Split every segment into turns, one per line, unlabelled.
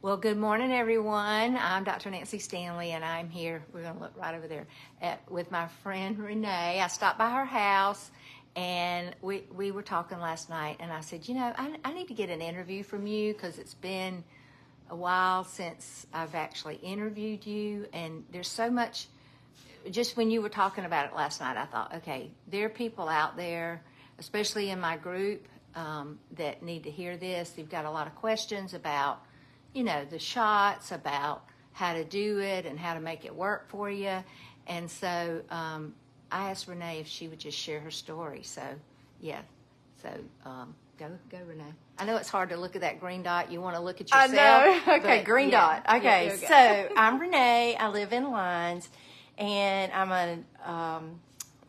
Well, good morning, everyone. I'm Dr. Nancy Stanley, and I'm here. We're going to look right over there with my friend Renae. I stopped by her house, and we were talking last night, and I said, you know, I need to get an interview from you because it's been a while since I've actually interviewed you, and there's so much. Just when you were talking about it last night, I thought, okay, there are people out there, especially in my group, that need to hear this. They've got a lot of questions about, you know, the shots, about how to do it and how to make it work for you. And so I asked Renae if she would just share her story. So, yeah. So go, Renae. I know it's hard to look at that green dot. You want to look at yourself.
I know. Okay, green
yeah,
dot. Okay,
yeah,
so I'm Renae. I live in Lyons, and I'm a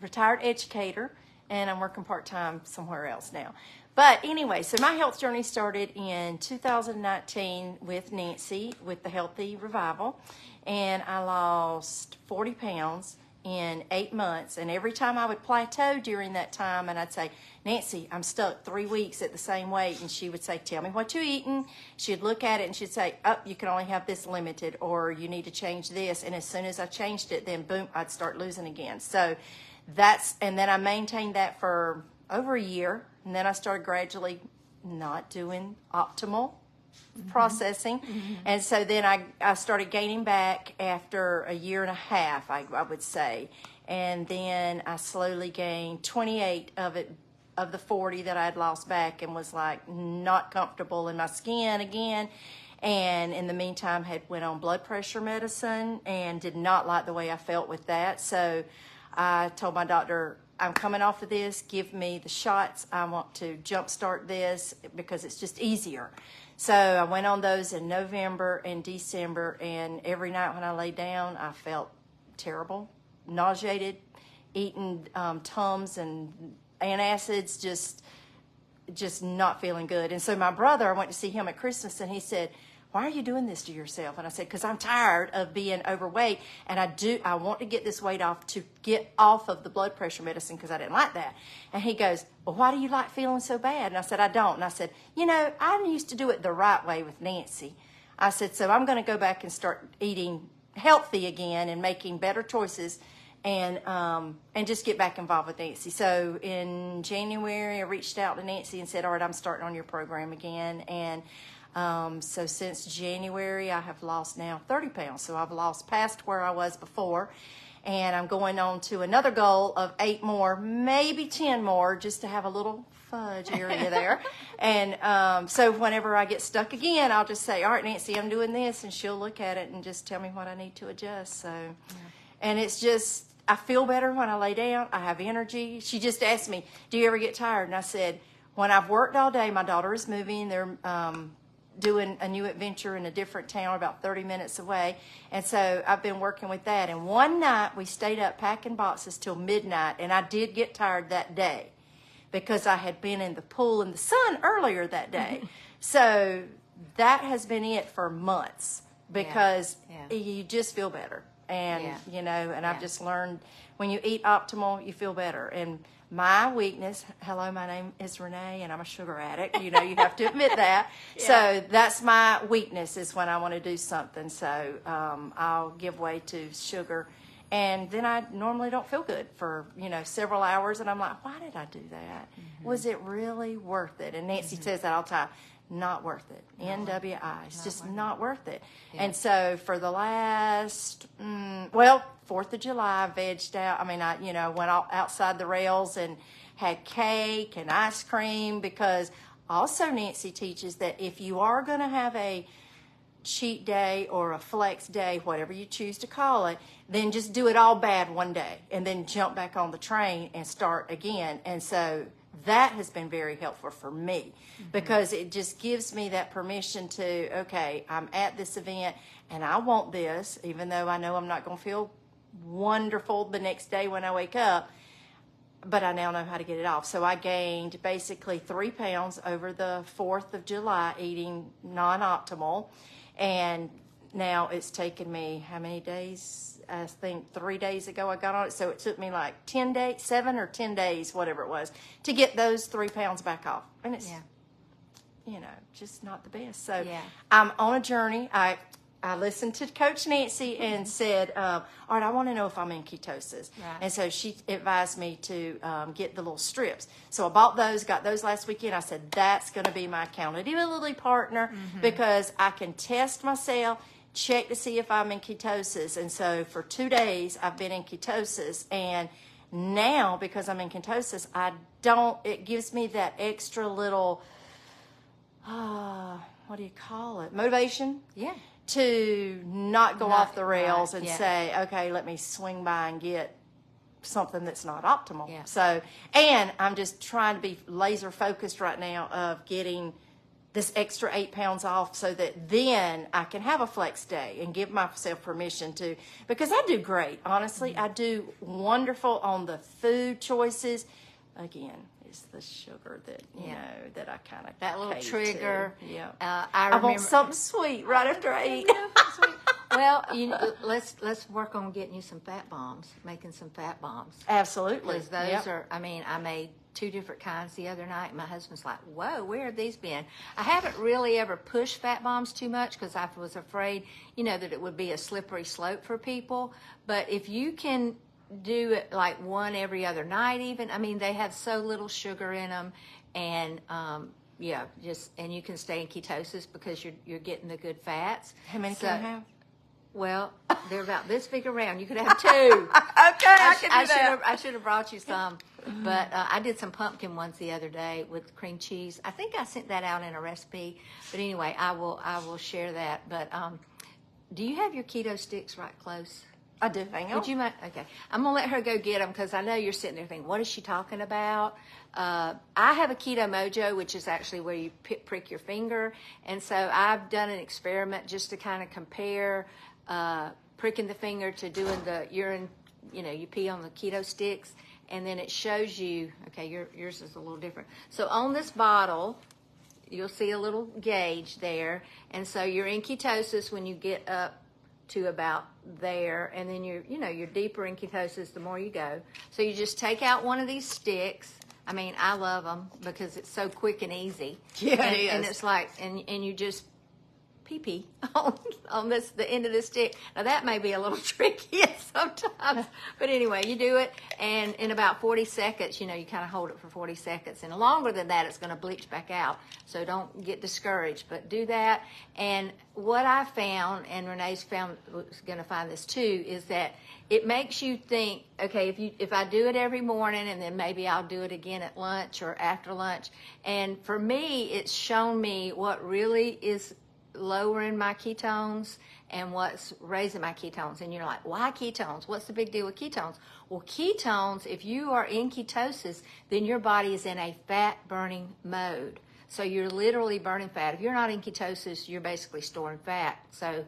retired educator, and I'm working part-time somewhere else now. But anyway, so my health journey started in 2019 with Nancy with the Healthy Revival, and I lost 40 pounds in 8 months. And every time I would plateau during that time, and I'd say, Nancy, I'm stuck 3 weeks at the same weight, and she would say, tell me what you're eating. She'd look at it and she'd say, oh, you can only have this limited, or you need to change this. And as soon as I changed it, then boom, I'd start losing again. So and then I maintained that for over a year. And then I started gradually not doing optimal processing. Mm-hmm. And so then I started gaining back after a year and a half, I would say. And then I slowly gained 28 of the 40 that I had lost back, and was like not comfortable in my skin again. And in the meantime had went on blood pressure medicine and did not like the way I felt with that. So I told my doctor, I'm coming off of this, give me the shots. I want to jumpstart this because it's just easier. So I went on those in November and December, and every night when I lay down, I felt terrible, nauseated, eating Tums and antacids, just not feeling good. And so my brother, I went to see him at Christmas, and he said, why are you doing this to yourself? And I said, because I'm tired of being overweight, and I want to get this weight off to get off of the blood pressure medicine because I didn't like that. And he goes, well, why do you like feeling so bad? And I said, I don't. And I said, you know, I used to do it the right way with Nancy. I said, so I'm going to go back and start eating healthy again and making better choices, and just get back involved with Nancy. So in January, I reached out to Nancy and said, all right, I'm starting on your program again. And so since January, I have lost now 30 pounds. So I've lost past where I was before, and I'm going on to another goal of 8 more, maybe 10 more, just to have a little fudge area there. And so whenever I get stuck again, I'll just say, all right, Nancy, I'm doing this, and she'll look at it and just tell me what I need to adjust. So, and it's just, I feel better when I lay down. I have energy. She just asked me, do you ever get tired? And I said, when I've worked all day, my daughter is moving. They're doing a new adventure in a different town about 30 minutes away. And so I've been working with that. And one night we stayed up packing boxes till midnight, and I did get tired that day because I had been in the pool in the sun earlier that day. So that has been it for months because you just feel better. And, you know, and I've just learned when you eat optimal, you feel better. And my weakness, hello, my name is Renae, and I'm a sugar addict. You know, you have to admit that. So that's my weakness, is when I want to do something. So I'll give way to sugar. And then I normally don't feel good for, you know, several hours. And I'm like, why did I do that? Mm-hmm. Was it really worth it? And Nancy says that all the time. Not worth it. NWI. It's just not worth it. Yeah. And so for the last, 4th of July, I vegged out. I mean, I went outside the rails and had cake and ice cream, because also Nancy teaches that if you are going to have a cheat day or a flex day, whatever you choose to call it, then just do it all bad one day and then jump back on the train and start again. And so that has been very helpful for me, because it just gives me that permission to, okay, I'm at this event and I want this, even though I know I'm not going to feel wonderful the next day when I wake up, but I now know how to get it off. So I gained basically 3 pounds over the 4th of July eating non-optimal, and now it's taken me how many days? I think 3 days ago I got on it, so it took me like 10 days, 7 or 10 days, whatever it was, to get those 3 pounds back off. And it's just not the best. So
Yeah.
I'm on a journey. I listened to Coach Nancy and said, all right, I want to know if I'm in ketosis.
Right.
And so she advised me to get the little strips. So I bought those, got those last weekend. I said, that's going to be my accountability partner because I can test myself, check to see if I'm in ketosis. And so for 2 days, I've been in ketosis. And now, because I'm in ketosis, it gives me that extra little, what do you call it? Motivation?
Yeah.
To not go off the rails
right,
and
yeah.
say, okay, let me swing by and get something that's not optimal.
Yeah.
So, and I'm just trying to be laser focused right now of getting this extra 8 pounds off so that then I can have a flex day and give myself permission to, because I do great. Honestly, I do wonderful on the food choices. Again, it's the sugar that, you know, that I kind of
That little trigger.
Yeah.
I
I want
remember
something sweet right after I eat.
Well, let's work on getting you some fat bombs, making some fat bombs.
Absolutely.
Because those are, I made 2 different kinds the other night. My husband's like, whoa, where have these been? I haven't really ever pushed fat bombs too much because I was afraid, that it would be a slippery slope for people. But if you can do it like one every other night even, they have so little sugar in them. And, and you can stay in ketosis because you're getting the good fats.
How many can I have?
Well, they're about this big around. You could have 2.
Okay, I can do that.
I should have brought you some, but I did some pumpkin ones the other day with cream cheese. I think I sent that out in a recipe, but anyway, I will share that. But do you have your keto sticks right close?
I do. Hang on.
Would you mind? Okay, I'm gonna let her go get them because I know you're sitting there thinking, what is she talking about? I have a Keto Mojo, which is actually where you prick your finger, and so I've done an experiment just to kind of compare pricking the finger to doing the urine. You pee on the keto sticks, and then it shows you. Okay, yours is a little different. So on this bottle, you'll see a little gauge there, and so you're in ketosis when you get up to about there, and then you're deeper in ketosis the more you go. So you just take out one of these sticks. I love them because it's so quick and easy.
Yeah, it is.
And it's like, and you just pee on the end of the stick. Now that may be a little tricky sometimes, but anyway, you do it, and in about 40 seconds, you kind of hold it for 40 seconds, and longer than that, it's going to bleach back out. So don't get discouraged, but do that. And what I found, and Renee's going to find this too, is that it makes you think, okay, if I do it every morning, and then maybe I'll do it again at lunch or after lunch. And for me, it's shown me what really is lowering my ketones and what's raising my ketones. And you're like, why ketones? What's the big deal with ketones? Well, ketones, if you are in ketosis, then your body is in a fat burning mode. So you're literally burning fat. If you're not in ketosis, you're basically storing fat. So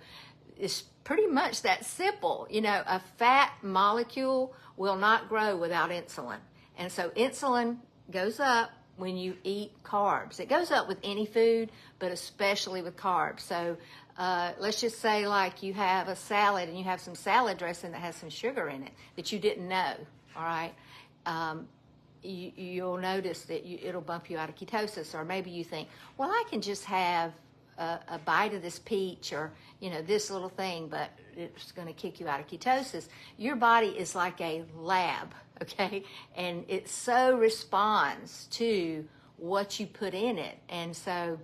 it's pretty much that simple. A fat molecule will not grow without insulin. And so insulin goes up when you eat carbs. It goes up with any food, but especially with carbs. So let's just say like you have a salad and you have some salad dressing that has some sugar in it that you didn't know, all right? You'll notice that it'll bump you out of ketosis. Or maybe you think, well, I can just have a bite of this peach or, this little thing, but it's going to kick you out of ketosis. Your body is like a lab, okay? And it so responds to what you put in it. And so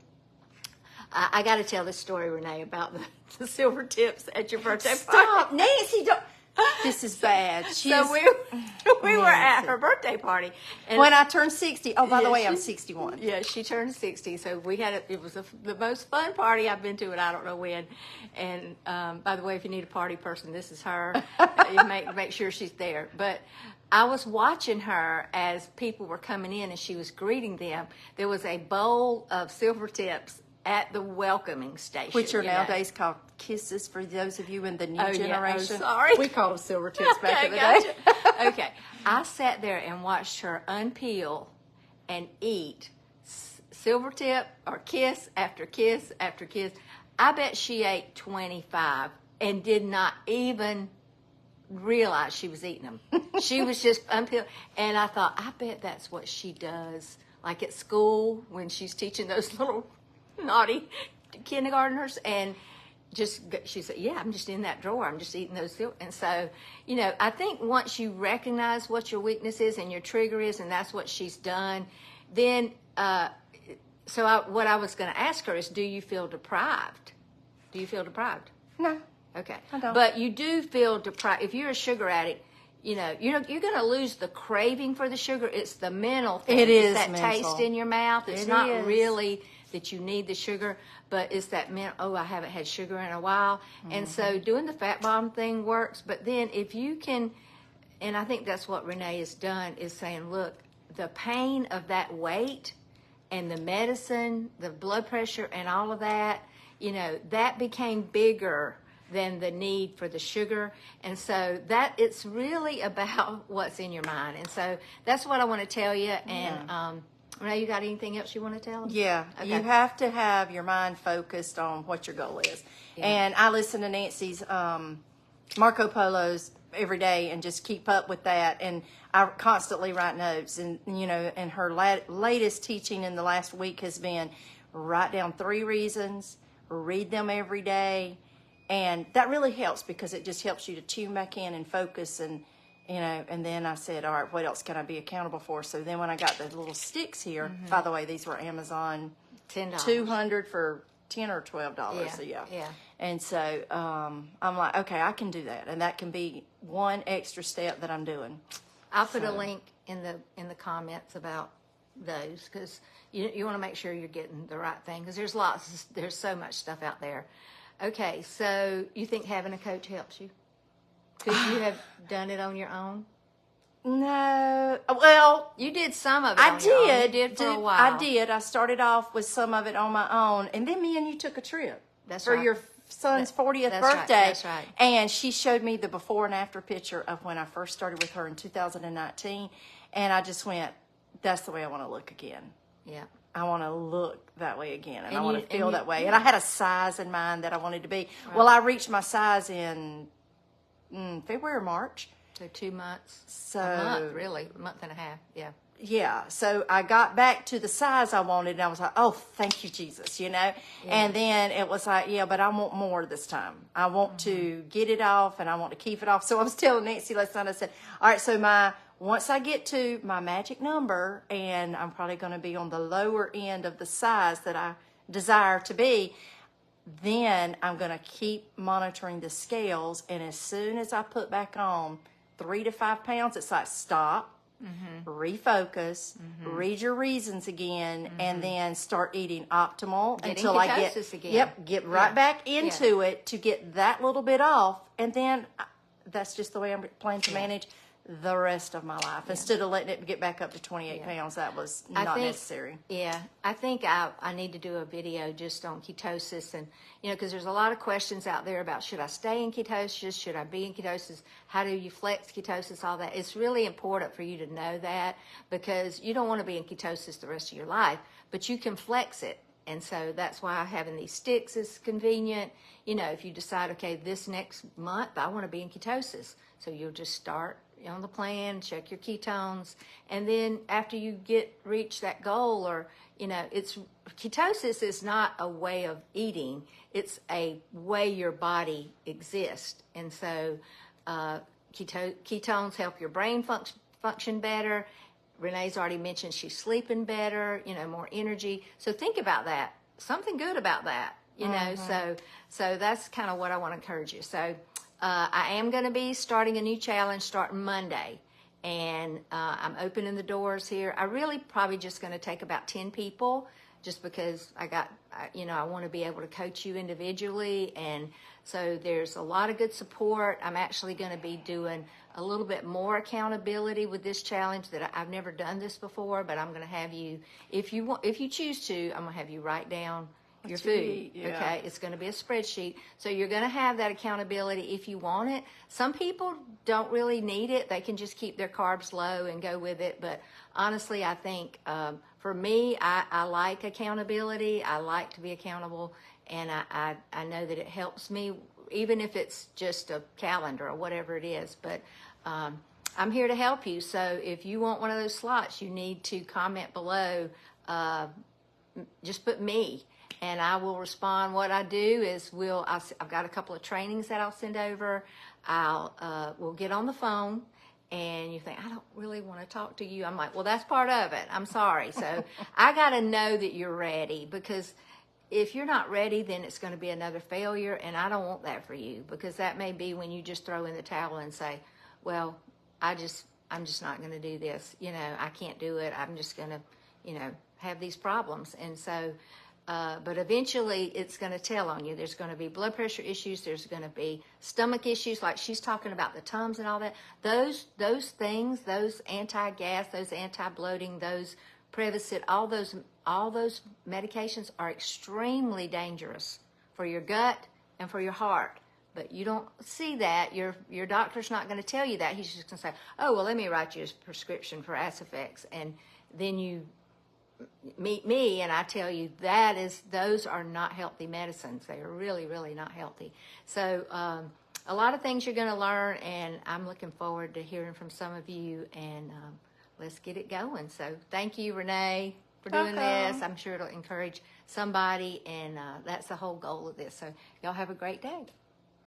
I got to tell this story, Renae, about the silver tips at your birthday party.
Stop, Nancy, don't. This is bad.
So we were at her birthday party. And
when I turned 60. Oh, by the way, I'm 61.
Yeah, she turned 60. So we had it was the most fun party I've been to, and I don't know when. And by the way, if you need a party person, this is her. You make sure she's there. But I was watching her as people were coming in, and she was greeting them. There was a bowl of silver tips at the welcoming station,
which are nowadays called kisses for those of you in the new generation.
Yeah. Oh, sorry.
We called them silver tips back in the day.
Okay. I sat there and watched her unpeel and eat silver tip or kiss after kiss after kiss. I bet she ate 25 and did not even realize she was eating them. She was just unpeeled. And I thought, I bet that's what she does. Like at school when she's teaching those little naughty kindergartners, and she said, yeah, I'm just in that drawer. I'm just eating those. And so, I think once you recognize what your weakness is and your trigger is, and that's what she's done, then, what I was going to ask her is, do you feel deprived? Do you feel deprived?
No.
Okay.
I don't.
But you do feel deprived. If you're a sugar addict, you're going to lose the craving for the sugar. It's the mental thing.
It is
it's that
mental.
taste in your mouth. It's
It
not
is.
really that you need the sugar, but it's that I haven't had sugar in a while. And so doing the fat bomb thing works. But then if you can, and I think that's what Renae has done, is saying, look, the pain of that weight and the medicine, the blood pressure and all of that, that became bigger than the need for the sugar. And so that it's really about what's in your mind. And so that's what I want to tell you. And Renee, you got anything else you want to tell us?
Yeah,
Okay.
you have to have your mind focused on what your goal is.
Yeah.
And I listen to Nancy's Marco Polo's every day and just keep up with that. And I constantly write notes. And, and her latest teaching in the last week has been write down 3 reasons, read them every day. And that really helps because it just helps you to tune back in and focus. And then I said, all right, what else can I be accountable for? So then when I got the little sticks here, by the way, these were Amazon
$10.
200 for $10 or $12.
Yeah,
So
yeah.
And so I'm like, okay, I can do that. And that can be one extra step that I'm doing.
I'll put a link in the comments about those, because you want to make sure you're getting the right thing, because there's so much stuff out there. Okay, so you think having a coach helps you? Could you have done it on your own?
No. Well,
You did some of it
I
on your own. You
did.
did for a while.
I did. I started off with some of it on my own. And then me and you took a trip.
That's
for
right.
your son's 40th
That's right,
birthday.
that's right.
And she showed me the before and after picture of when I first started with her in 2019. And I just went, that's the way I want to look again.
Yeah.
I want to look that way again, and I
And
want
you-
to feel
and you-
that way.
yeah.
And I had a size in mind that I wanted to be. Well, I reached my size in February or March.
So 2 months.
So
A month, really. A month and a half. Yeah.
yeah, so I got back to the size I wanted, and I was like, oh, thank you, Jesus, And then it was like, yeah, but I want more this time. I want to get it off, and I want to keep it off. So I was telling Nancy last night, I said, all right, so once I get to my magic number, and I'm probably going to be on the lower end of the size that I desire to be, then I'm going to keep monitoring the scales. And as soon as I put back on 3 to 5 pounds, it's like, stop, refocus, read your reasons again, and then start eating optimal
Get in
until I
ketosis again.
get right back into it to get that little bit off. And then that's just the way I'm planning to manage the rest of my life. Instead of letting it get back up to 28 pounds, that was not necessary.
Yeah, I think I need to do a video just on ketosis, and because there's a lot of questions out there about, should I stay in ketosis, should I be in ketosis, how do you flex ketosis, all that. It's really important for you to know that, because you don't want to be in ketosis the rest of your life, but you can flex it. And so that's why having these sticks is convenient. If you decide, okay, this next month I want to be in ketosis, so you'll just start on the plan, check your ketones, and then after you reach that goal, or it's ketosis is not a way of eating, it's a way your body exists. And so ketones help your brain function better. Renee's already mentioned she's sleeping better, more energy. So think about that, something good about that, so that's kind of what I want to encourage you. So I am going to be starting a new challenge starting Monday, and I'm opening the doors here. I really probably just going to take about 10 people, just because I want to be able to coach you individually. And so there's a lot of good support. I'm actually going to be doing a little bit more accountability with this challenge, that I've never done this before, but I'm going to have you, if you choose to, I'm going to have you write down your food.
Yeah.
Okay, it's going to be a spreadsheet, so you're going to have that accountability if you want it. Some people don't really need it, they can just keep their carbs low and go with it. But honestly, I think for me, I like accountability. I like to be accountable, and I know that it helps me, even if it's just a calendar or whatever it is. But I'm here to help you. So if you want one of those slots, you need to comment below, just put me, and I will respond. What I do is I've got a couple of trainings that I'll send over. We'll get on the phone, and you think, I don't really want to talk to you. I'm like, well, that's part of it. I'm sorry. So I got to know that you're ready, because if you're not ready, then it's going to be another failure, and I don't want that for you, because that may be when you just throw in the towel and say, well, I'm just not going to do this. I can't do it. I'm just going to, have these problems. And so, but eventually it's going to tell on you. There's going to be blood pressure issues. There's going to be stomach issues, like she's talking about the Tums and all that. Those things, those anti-gas, those anti-bloating, those Prevacid, all those medications are extremely dangerous for your gut and for your heart. But you don't see that. Your doctor's not going to tell you that. He's just going to say, oh, well, let me write you a prescription for Acifex. And then you meet me and I tell you those are not healthy medicines. They are really, really not healthy. So a lot of things you're going to learn, and I'm looking forward to hearing from some of you, and let's get it going. So thank you, Renae, for doing this. I'm sure it'll encourage somebody, and that's the whole goal of this. So y'all have a great day.